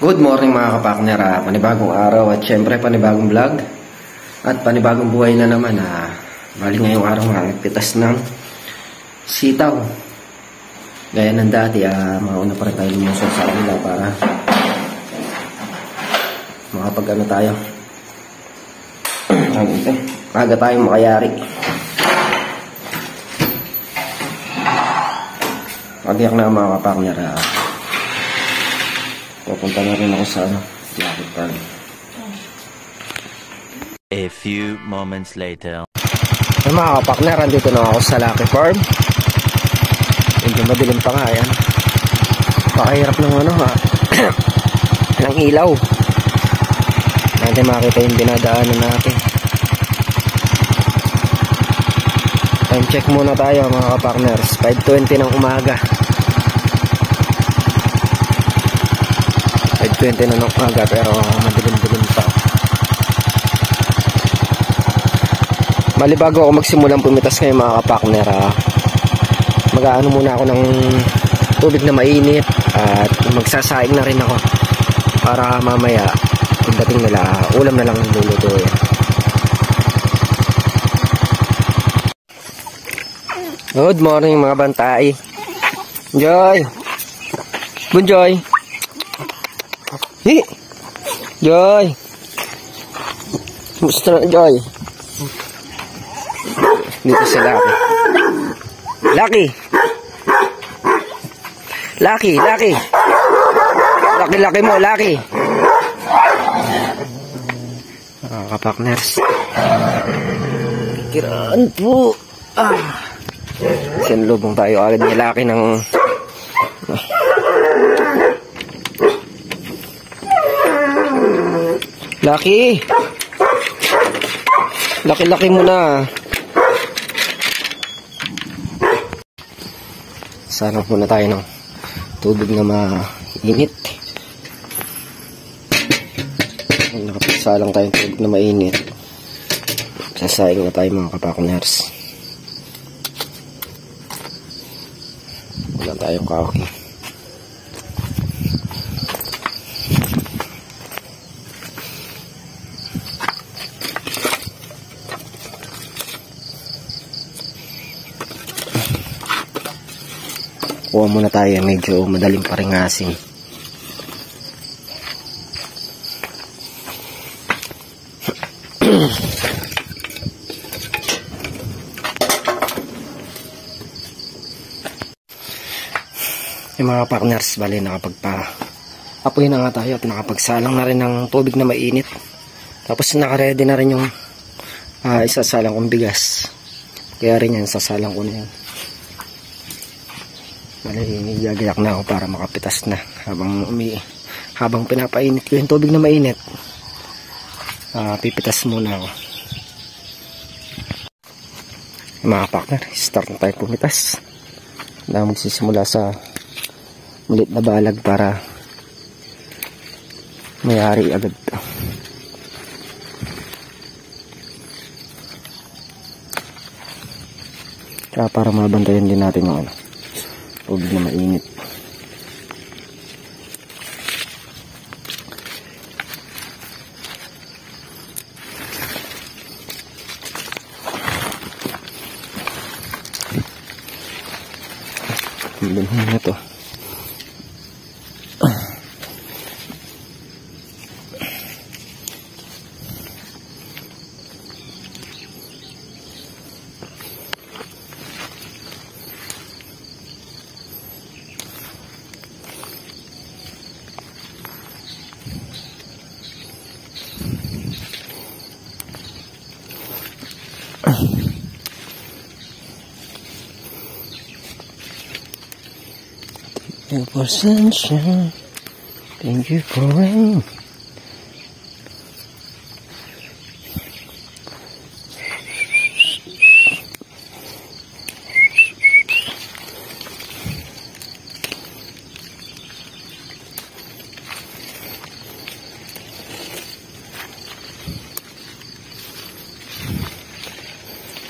Good morning mga kapakner, panibagong araw at syempre panibagong vlog at panibagong buhay na naman. Bali ngayong araw magpitas ng sitaw. Gaya ng dati, mauna pa rin tayo lumusok sa kanila para makapag tayo. Aga tayong makayari. Pagdiyak na mga kapakner, pupunta na rin ako sa Lucky Farm. A few moments later. Ay mga kapakner, andito na ako sa Lucky Farm. Medyo madilim pa nga yan. Pakahirap ng ng ilaw. Natin makita yung dinadaanan natin. Time check muna tayo mga kapakners. 5:20 ng umaga. 5:20 na ng umaga pero madilim-dilim pa. Bali bago ako magsimulang pumitas ngayon mga kapakner, mag-aano muna ako ng tubig na mainit at magsasaing na rin ako para mamaya pagdating nila ulam na lang lulutuin. Good morning mga bantay. Joy. Bunjoy. Hi. Joy. Musta na Joy? Dito si Lucky. Lucky. Lucky, Lucky. Lucky mo, Lucky. Kapakners. Kiraan po. Sinlubong tayo agad ni Lucky ng Lucky. Lucky mo na. Sana muna tayo ng tubig na mainit. Nakapagsalang tayong tubig na mainit. Sasaing na tayo mga kapakners. Wala tayong kahoy. Kuha muna tayo, medyo madaling paringasin. Yung mga partners, bali nakapagpa-apoy na nga tayo at nakapagsalang na rin ng tubig na mainit. Tapos nakaredy na rin yung isasalang kong bigas. Kaya rin yan, sasalang ko na yan. Bali, niyagayak na ako para makapitas na habang pinapainit ko yung tubig na mainit. Pipitas muna ako. Mga partner, start na tayo pumitas. Na magsisimula sa ulit na balag para mayari agad. Kaya para mabantayan din natin yung tubig na mainit. Bilhin na to. Thank you for sunshine. Thank you for rain.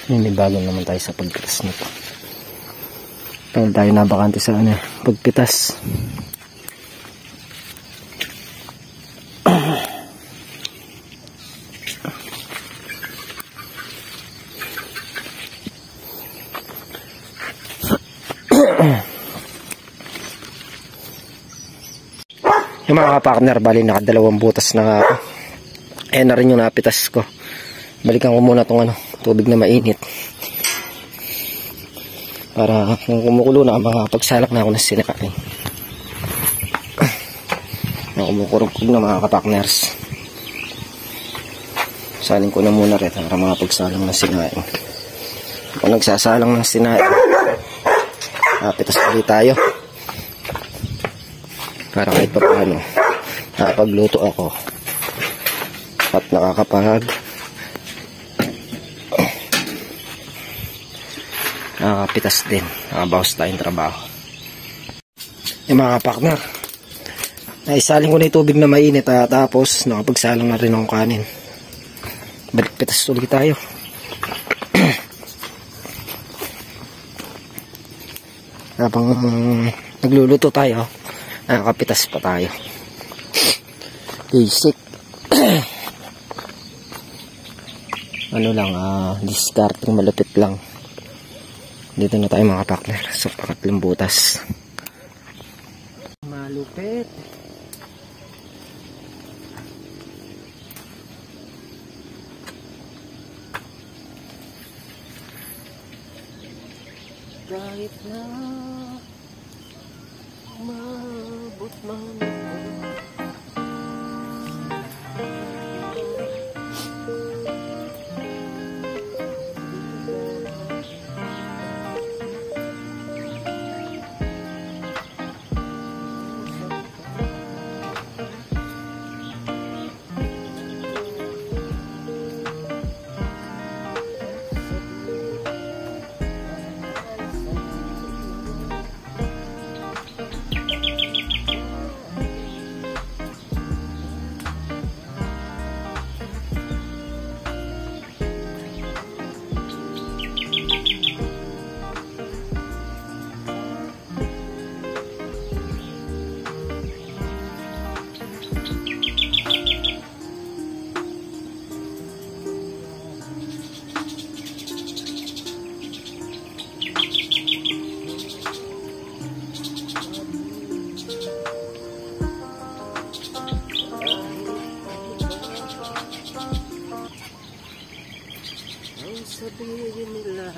Ninibago naman tayo sa pagpitas nito. Dahil tayo nabakante sa pagpitas. Yung mga kapartner, bali nakadalawang butas na nga ako. Ayan na rin yung napitas ko. Balikan ko muna tong tubig na mainit. Para kung kumukulo na, makapagsalak na ako ng sinakain. Kumukurog na mga kapartners. Salin ko na muna rin para makapagsalang ng sinain. Kung nagsasalang ng sinain, napitas ulit tayo. Para kahit pa paano nakapagluto ako at nakakapitas din, nakabawas tayong trabaho. Yung mga partner, naisaling ko na yung tubig na mainit tapos nakapagsalang na rin ang kanin. Balik pitas ulit tayo. Habang nagluluto tayo, nakakapitas pa tayo. Basic. Discarding malupit lang. Dito na tayo mga partner sa pangatlong butas. Malupit. Kahit na umabot man sabihin nila.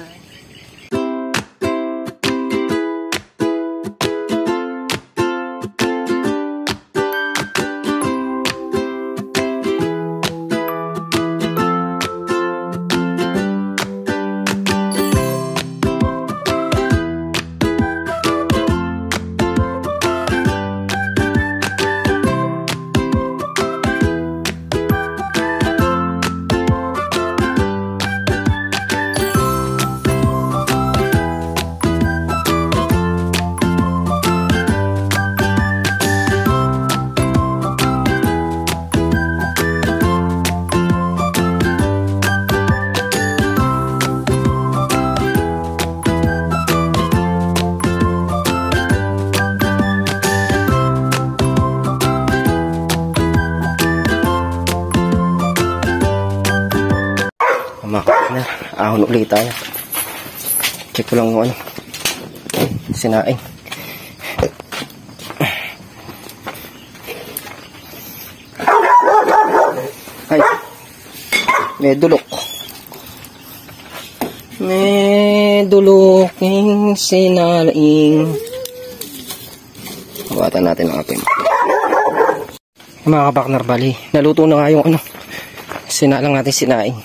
Ahon ulit tayo. Check ko lang yung sinaing. Ay, may dulok. May duluking sinaing. Hawatan natin ang apim. Mga kapartner, bali naluto na nga yung sinalang natin sinaing.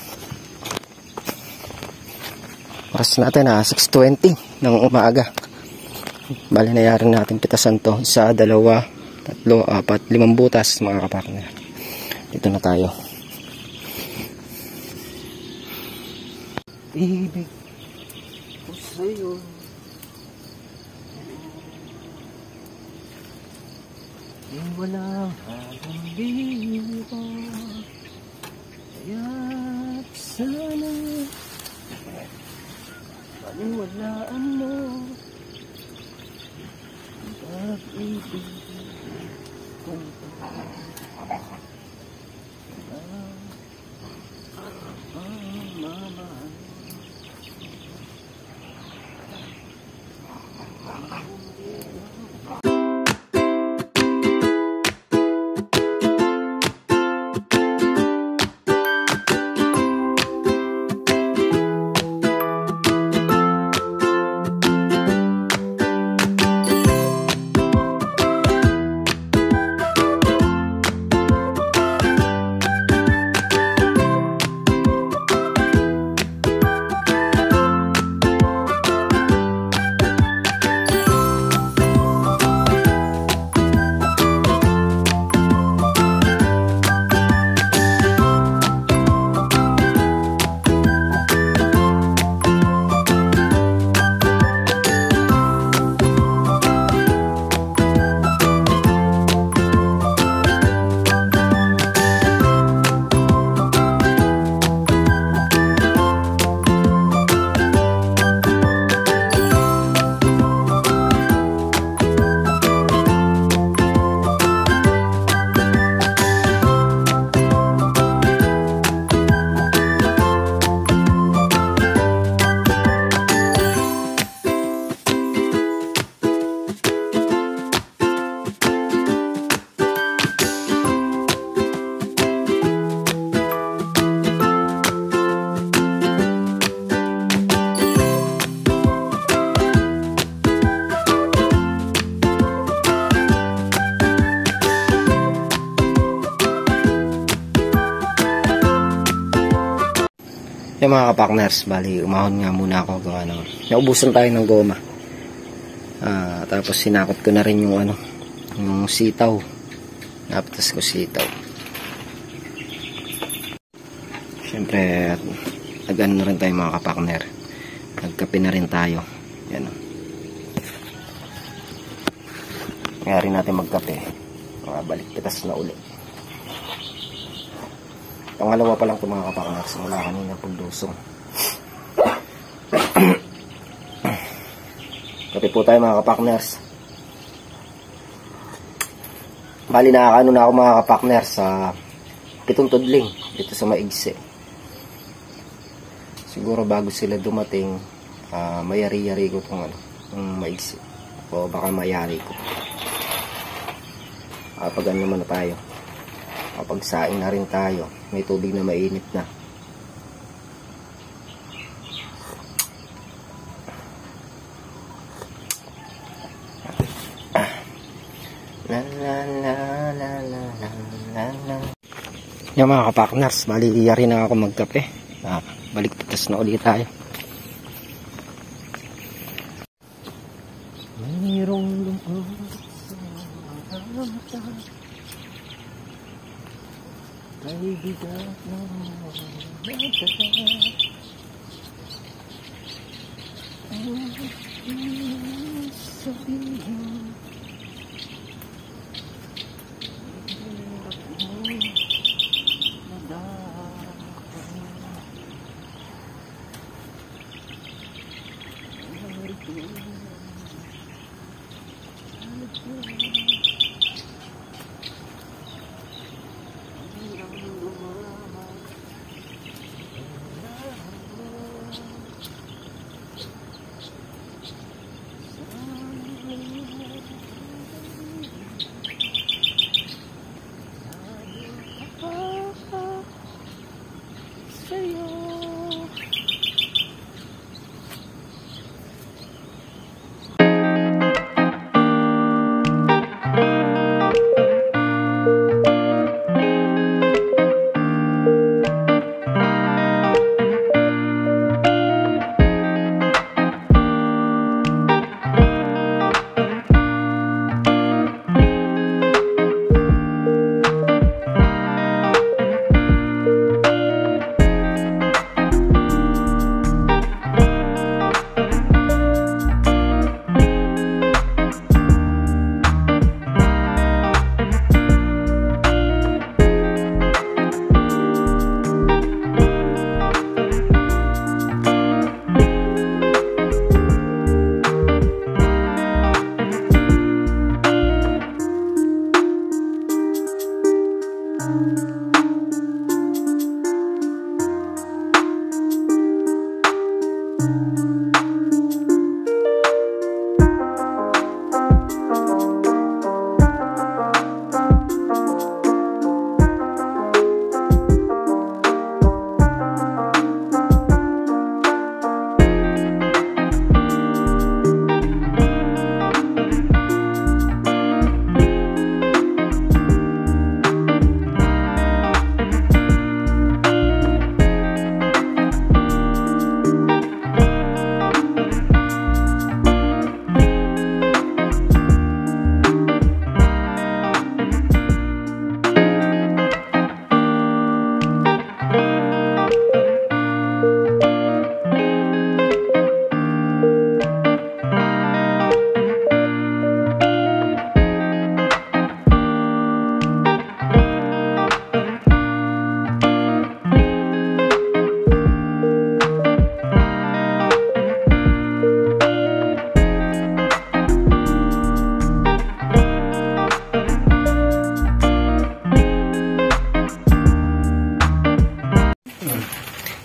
Oras natin 6:20 ng umaga. Bali nayari natin pitasan to. 1, 2, 3, 4, 5 butas mga kapartner. Dito na tayo. Ibig ko sa'yo, walang hanggang dito. Kaya't sana paniwalaan mo ang pag-ibig kong mamahal. Yung mga kapartners, bali umahon nga muna ako gawa ng naubusan tayo ng goma. Tapos sinakot ko na rin yung yung sitaw. Napitas ko sitaw. Siyempre nag-ano na rin tayo mga kapartner, nagkape na rin tayo. Yan o, kaya rin natin magkape. Balik pitas na uli. Pangalawa pa lang ito mga kapartners, mula kanina pagdusong. Kape po tayo mga kapartners. Bali nakakano na ako mga kapartners sa 7 tudling dito sa Maigsi. Siguro bago sila dumating, mayari-yari ko itong Maigsi, o baka mayari ko. Pag ano naman na tayo, kapag saing na rin tayo, may tubig na mainit na. La la la la la la la. Yung mga kapartners, maliyari na ako magkape. Balik pitas na ulit tayo. Mayroong lungkot sa mata, kay bigat ng sabihin.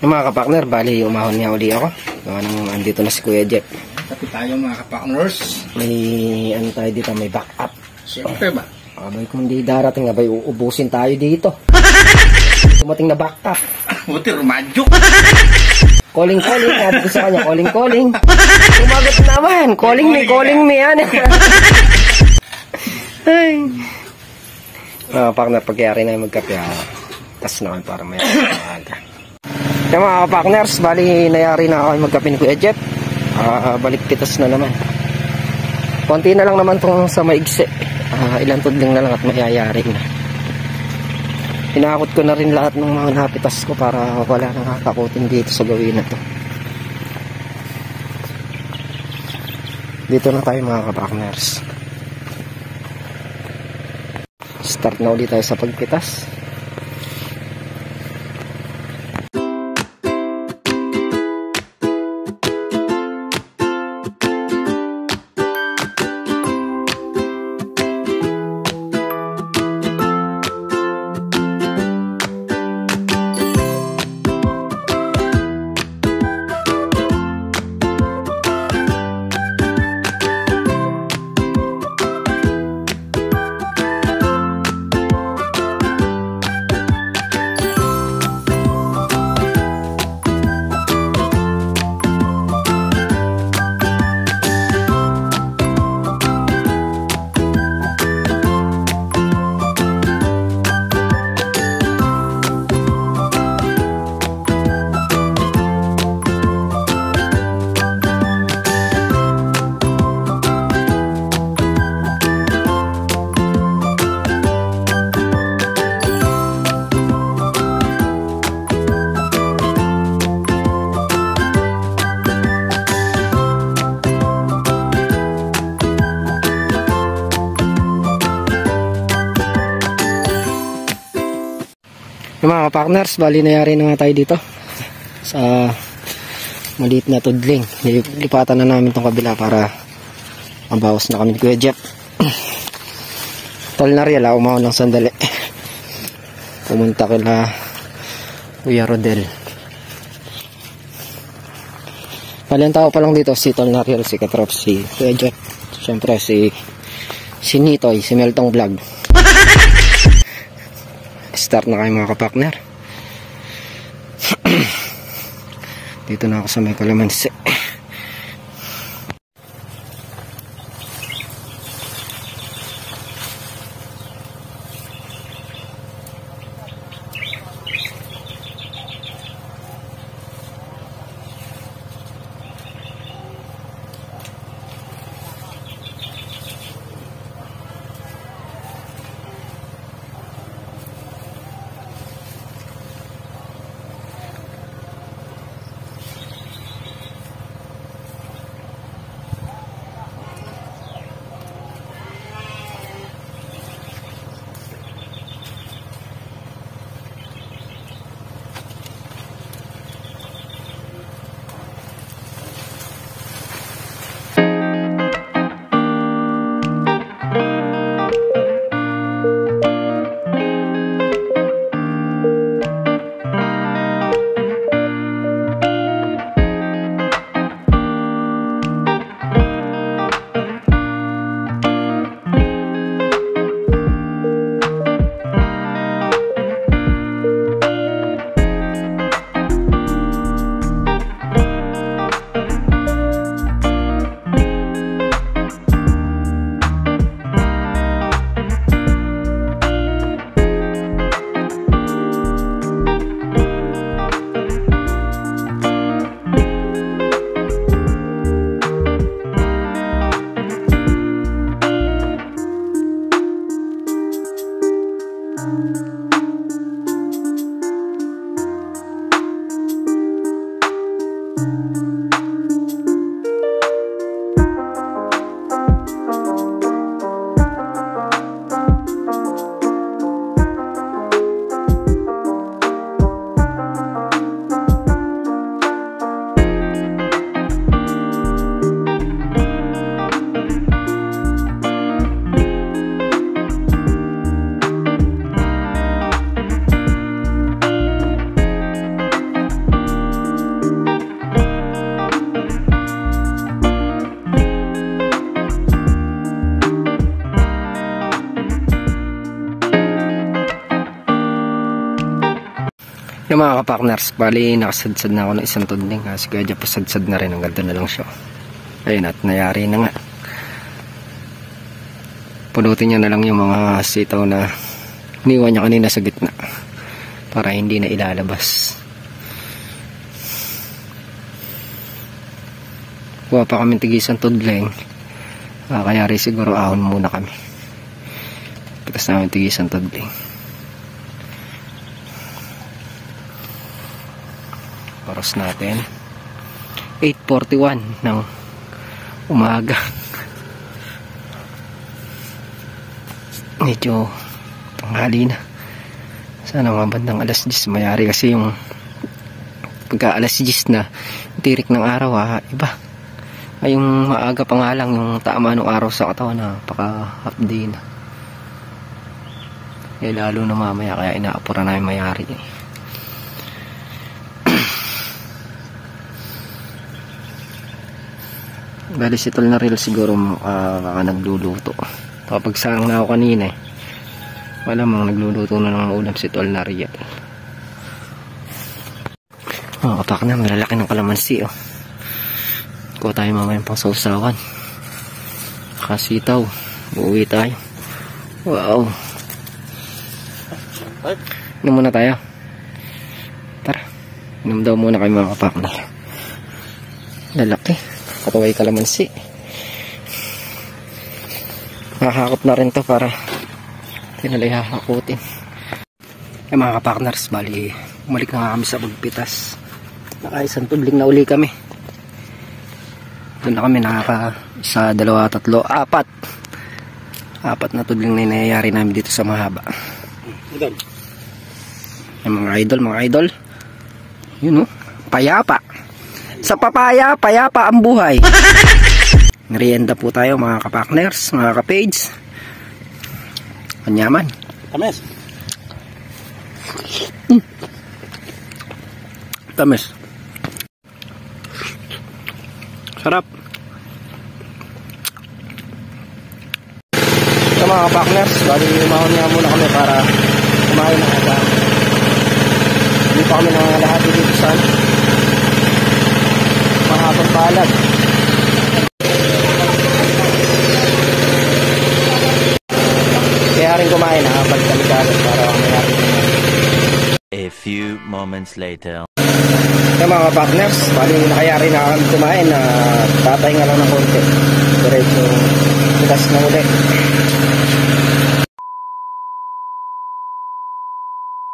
Yung mga kapartner, bali umahon nga uli ako. Andito na si Kuya Jeff. Tapi tayo mga kapartners. May ano tayo dito, may backup. Siyempre ba? Abay kung di darating, abay uubusin tayo dito. Tumating na backup. Buti rumadyo. Calling, sabi ko sa kanya, calling. Tumagot naman, calling me, yan. Ay. Partner, pagyari na yung magkape, tas naman para may aga. Kaya mga kapakners, bali nayari na ako magkape ni Kuya Jeff. Balik pitas na naman. Konti na lang naman itong sa maigsi. Ilang tudling na lang at mayayari na. Hinakot ko na rin lahat ng mga napitas ko para wala nang kakakutin dito sa gawin na to. Dito na tayo mga kapakners. Start na ulit tayo sa pagpitas. Yung mga partners, bali nayari na nga tayo dito sa maliit na tudling. Lipatan na namin tong kabila para mabawas na kami ni Kuya Jeff. Tol na rin, umaw ng sandali. Pumunta kila Kuya Rodel. Bali ang tao pa lang dito, si Tol na rin, si Katrop, si Kuya Jeff. Siyempre si Nitoy, si Meltong Vlog. Start na kayo mga kapakner. Dito na ako sa may kalamansi. Yung mga kapakners, bali nakasadsad na ako ng isang tudling. Si Kuya Jeff pasadsad na rin, ang ganda na lang siya. Ayun, at nayari na nga. Punutin niya na lang yung mga sitaw na iniwan niya kanina sa gitna para hindi na ilalabas. kuha pa kami tigisang tudleng. Kaya rin siguro ahon muna kami. Pitas namin tigisang tudleng. Oras natin 8:41 ng umaga. Medyo tanghali na. Sana mga bandang alas 10 mayari kasi yung pagka alas 10 na tirik ng araw iba. Ay yung maaga pa nga lang yung tama ng araw sa katawan na paka half day na. Lalo na mamaya kaya inaapura namin mayari. Bali si Tol na real siguro nagluluto. Kapag sarang na ako kanina wala mang nagluluto na ng ulam si Tol na real. Kapak na malalaki ng kalamansi kuha tayo mamaya pang sausawan. Kasitaw. Uuwi tayo. Wow. Inom muna tayo. Tara. Inom daw muna kayo mga kapak na. Lalaki. Katuway kalamansi. Hahakot na rin to para tinalay hahakutin. Mga kapakners, bali umalik na kami sa pagpitas. Nakaisang tubling na uli kami. Doon na kami isa, dalawa, tatlo, apat na tubling na nangyayari namin dito sa mahaba. Mga idol yun payapa sa papaya, payapa ang buhay. Merienda po tayo mga kapakners, mga kapage. Kanyaman. Tamis. Tamis. Sarap. Sa mga kapakners, bali umahon nga muna kami para kumain ng aga. Hindi pa kami nangalahati dito sa mahabang balag. Kaya rin kumain balik kami kagad para mayari kumain. A few moments later. Sa mga partners, bali nakayari na kami kumain na tatay nga lang ng konti. Diretso bukas na ulit.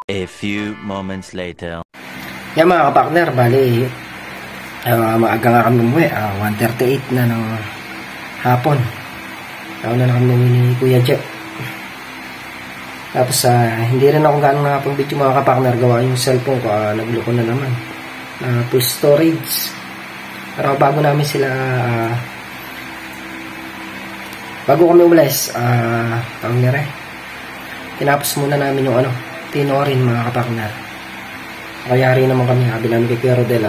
A few moments later. Yan mga kapakner, bali maaga nga kami umuwi, 1:38 na ng hapon. Nauna na kami ni Kuya Jack. Tapos hindi rin ako gano'ng nakapang-video mga kapakner, gawa yung cellphone ko, nagloko na naman. Full storage. Pero bago namin sila bago kami umalis, tinapos muna namin yung tinorin mga kapakner. Kaya rin naman kami, sabi namin kay Kuya Rodel,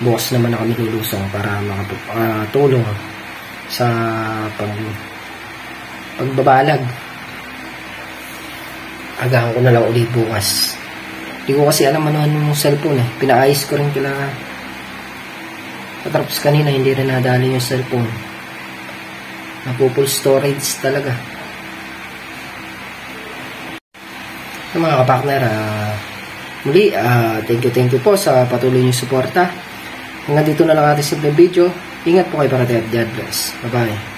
bukas naman na kami lulusong para makatulong sa pagbabalag. Agahan ko na lang ulit bukas. Hindi ko kasi alam ano yung cellphone Pinaayos ko rin kila tapos kanina hindi rin nadali yung cellphone. Napo-full storage talaga. So, mga kapakner, muli, thank you po sa patuloy niyong suporta. Hanggang dito na lang ating simple video. Ingat po kayo para God bless. Bye bye.